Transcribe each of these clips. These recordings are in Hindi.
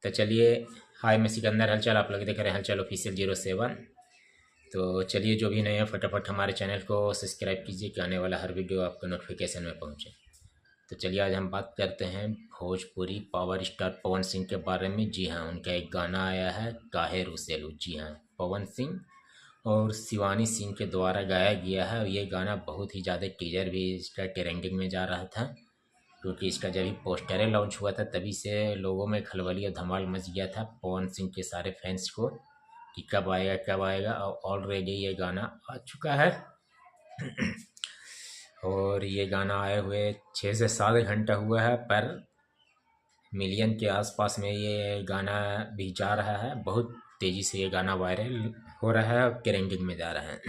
तो चलिए, हाय मैं सिकंदर हलचल, आप लोग देख रहे हैं हलचल ऑफिशियल 07। तो चलिए, जो भी नए हैं फटाफट हमारे चैनल को सब्सक्राइब कीजिए कि आने वाला हर वीडियो आपको नोटिफिकेशन में पहुंचे। तो चलिए, आज हम बात करते हैं भोजपुरी पावर स्टार पवन सिंह के बारे में। जी हाँ, उनका एक गाना आया है काहे रुसेलू। जी हाँ, पवन सिंह और शिवानी सिंह के द्वारा गाया गया है। और ये गाना बहुत ही ज़्यादा टीजर भी इसका ट्रेंडिंग में जा रहा था, क्योंकि इसका जब भी पोस्टरे लॉन्च हुआ था तभी से लोगों में खलबली और धमाल मच गया था पवन सिंह के सारे फैंस को कि कब आएगा कब आएगा। और ऑलरेडी ये गाना आ चुका है। और ये गाना आए हुए 6 से 7 घंटा हुआ है, पर मिलियन के आसपास में ये गाना भी जा रहा है। बहुत तेज़ी से ये गाना वायरल हो रहा है और ट्रेंडिंग में जा रहा है।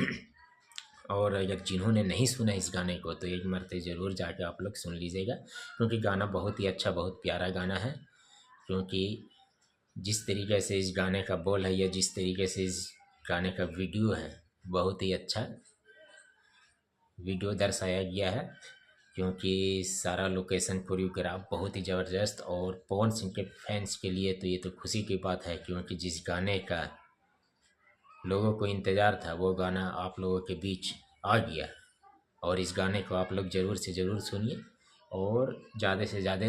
और अगर जिन्होंने नहीं सुना इस गाने को तो एक मरते ज़रूर जाके आप लोग सुन लीजिएगा, क्योंकि गाना बहुत ही अच्छा, बहुत प्यारा गाना है। क्योंकि जिस तरीके से इस गाने का बोल है या जिस तरीके से इस गाने का वीडियो है, बहुत ही अच्छा वीडियो दर्शाया गया है। क्योंकि सारा लोकेशन कोरियोग्राफ बहुत ही ज़बरदस्त, और पवन सिंह के फैंस के लिए तो ये तो खुशी की बात है, क्योंकि जिस गाने का लोगों को इंतज़ार था वो गाना आप लोगों के बीच आ गया। और इस गाने को आप लोग ज़रूर से ज़रूर सुनिए और ज़्यादा से ज़्यादा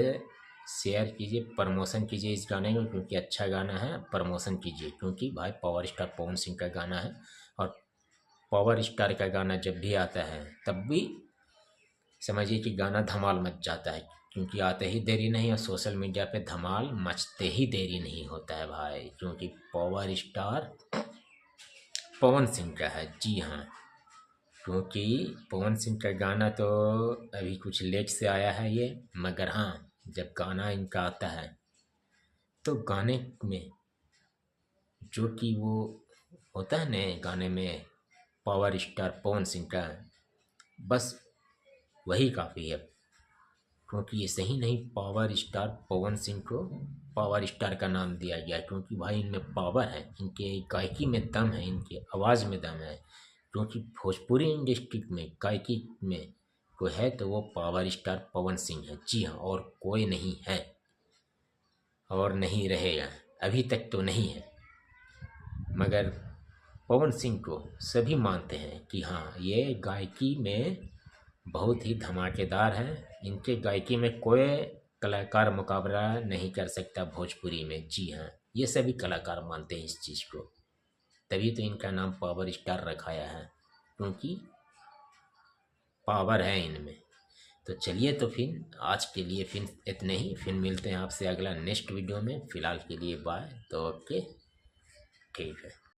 शेयर कीजिए, प्रमोशन कीजिए इस गाने को, क्योंकि अच्छा गाना है। प्रमोशन कीजिए, क्योंकि भाई पावर स्टार पवन सिंह का गाना है। और पावर स्टार का गाना जब भी आता है तब भी समझिए कि गाना धमाल मच जाता है, क्योंकि आते ही देरी नहीं और सोशल मीडिया पे धमाल मचते ही देरी नहीं होता है भाई, क्योंकि पावर स्टार पवन सिंह का है। जी हाँ, क्योंकि पवन सिंह का गाना तो अभी कुछ लेट से आया है ये, मगर हाँ, जब गाना इनका आता है तो गाने में जो कि वो होता है ना गाने में पावर स्टार पवन सिंह का, बस वही काफ़ी है। क्योंकि ये सही नहीं, पावर स्टार पवन सिंह को पावर स्टार का नाम दिया गया, क्योंकि भाई इनमें पावर है, इनके गायकी में दम है, इनके आवाज़ में दम है। क्योंकि भोजपुरी इंडस्ट्री में गायकी में कोई है तो वो पावर स्टार पवन सिंह है। जी हाँ, और कोई नहीं है और नहीं रहेगा, अभी तक तो नहीं है। मगर पवन सिंह को सभी मानते हैं कि हाँ, ये गायकी में बहुत ही धमाकेदार है। इनके गायकी में कोई कलाकार मुकाबला नहीं कर सकता भोजपुरी में। जी हाँ, ये सभी कलाकार मानते हैं इस चीज़ को, तभी तो इनका नाम पावर स्टार रखाया है, क्योंकि पावर है इनमें। तो चलिए, तो फिर आज के लिए फिर इतने ही, फिर मिलते हैं आपसे अगला नेक्स्ट वीडियो में। फ़िलहाल के लिए बाय। तो ओके, ठीक है।